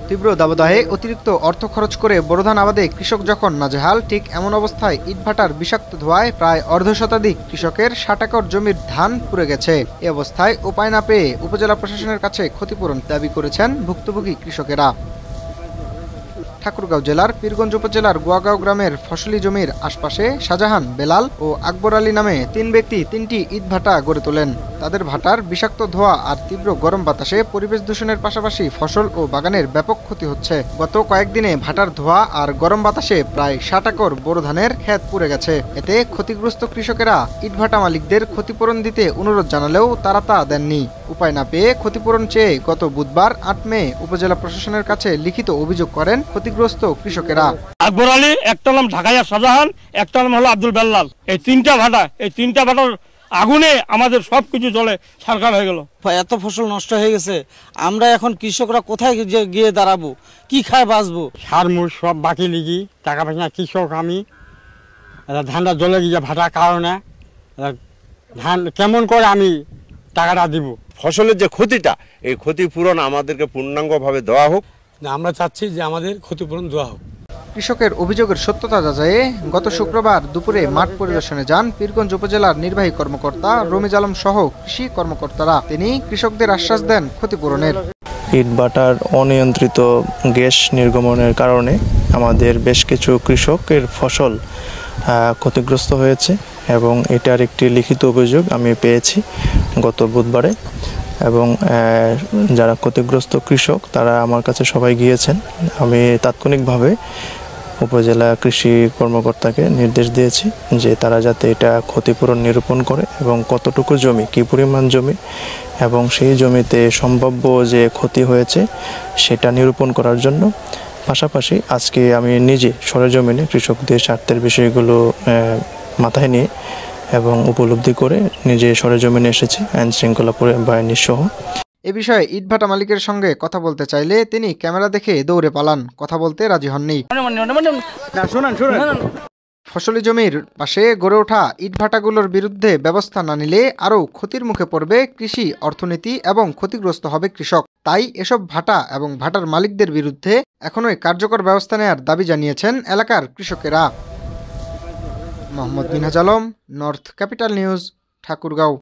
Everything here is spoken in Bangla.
তীব্র দাবদাহে অতিরিক্ত অর্থ খরচ করে বোরো ধান আবাদে কৃষক যখন নাজেহাল, ঠিক এমন অবস্থায় ইটভাটার বিষাক্ত ধোঁয়ায় প্রায় অর্ধশতাধিক কৃষকের ৬০ একর জমির ধান পুড়ে গেছে। এ অবস্থায় উপায় না পেয়ে উপজেলা প্রশাসনের কাছে ক্ষতিপূরণ দাবি করেছেন ভুক্তভোগী কৃষকেরা। ঠাকুরগাঁও জেলার পীরগঞ্জ উপজেলার গোয়াগাঁও গ্রামের ফসলি জমির আশপাশে শাহজাহান, বেলাল ও আকবর আলী নামে ৩ ব্যক্তি ৩টি ইটভাটা গড়ে তোলেন। তাদের ভাটার বিষাক্ত ধোঁয়া আর তীব্র গরম বাতাসে পরিবেশ দূষণের পাশাপাশি ফসল ও বাগানের ব্যাপক ক্ষতি হচ্ছে। গত কয়েকদিনে ভাটার ধোঁয়া আর গরম বাতাসে প্রায় ৬০ একর বোরো ধানের ক্ষেত পুড়ে গেছে। এতে ক্ষতিগ্রস্ত কৃষকেরা ইটভাটা মালিকদের ক্ষতিপূরণ দিতে অনুরোধ জানালেও তারা তা দেননি। উপায় না পেয়ে ক্ষতিপূরণ চেয়ে গত বুধবার ৮ মে উপজেলা প্রশাসনের কাছে লিখিত অভিযোগ করেন ক্ষতিগ্রস্ত কৃষকেরা। আকবর আলী, একটা নাম ঢাকাইয়া শাহজাহান, একটা নাম হলো আব্দুল বেল্লাল। এই তিনটা ভাটার আগুনে আমাদের সবকিছু চলে সরকার হয়ে গেল। এত ফসল নষ্ট হয়ে গেছে, আমরা এখন কৃষকরা কোথায় গিয়ে দাঁড়াবো, কি খায় বাঁচবো? সার মুর সব বাকি লিগি টাকা পয়সা কৃষক আমি, ধানটা জ্বলে গিয়ে ভাটার কারণে ধান কেমন করে আমি টাকাটা দিব। ফসলের যে ক্ষতিটা, এই ক্ষতিপূরণ আমাদেরকে পূর্ণাঙ্গভাবে দেওয়া হোক। আমরা চাচ্ছি যে আমাদের ক্ষতিপূরণ দেওয়া হোক। কৃষকের অভিযোগের সত্যতা যাচাইয়ে গত শুক্রবার দুপুরে মাঠ পরিদর্শনে যান পীরগঞ্জ উপজেলার নির্বাহী কর্মকর্তা রমিজ আলম সহ কৃষি কর্মকর্তারা। তিনি কৃষকদের আশ্বাস দেন ক্ষতিপূরণের। ইটভাটার অনিয়ন্ত্রিত গ্যাস নির্গমনের কারণে আমাদের বেশ কিছু কৃষকের ফসল ক্ষতিগ্রস্ত হয়েছে এবং এটার একটি লিখিত অভিযোগ আমি পেয়েছি গত বুধবারে। এবং যারা ক্ষতিগ্রস্ত কৃষক তারা আমার কাছে সবাই গিয়েছেন। আমি তাৎক্ষণিকভাবে উপজেলা কৃষি কর্মকর্তাকে নির্দেশ দিয়েছি যে তারা যাতে এটা ক্ষতিপূরণ নিরূপণ করে এবং কতটুকু জমি, কী পরিমাণ জমি এবং সেই জমিতে সম্ভাব্য যে ক্ষতি হয়েছে সেটা নিরূপণ করার জন্য। পাশাপাশি আজকে আমি নিজে সরেজমিনে কৃষকদের স্বার্থের বিষয়গুলো মাথায় নিয়ে এবং উপলব্ধি করে নিজে সরেজমিনে এসেছি আইন শৃঙ্খলা বাহিনী সহ। এ বিষয়ে ইটভাটা মালিকের সঙ্গে কথা বলতে চাইলে তিনি ক্যামেরা দেখে দৌড়ে পালান, কথা বলতে রাজি হননি। ফসলি জমির পাশে গড়ে ওঠা ইটভাটাগুলোর বিরুদ্ধে ব্যবস্থা না নিলে আরও ক্ষতির মুখে পড়বে কৃষি অর্থনীতি এবং ক্ষতিগ্রস্ত হবে কৃষক। তাই এসব ভাটা এবং ভাটার মালিকদের বিরুদ্ধে এখনই কার্যকর ব্যবস্থা নেওয়ার দাবি জানিয়েছেন এলাকার কৃষকেরা। Mohammad Minhaj Alam, north capital news, Thakurgaon.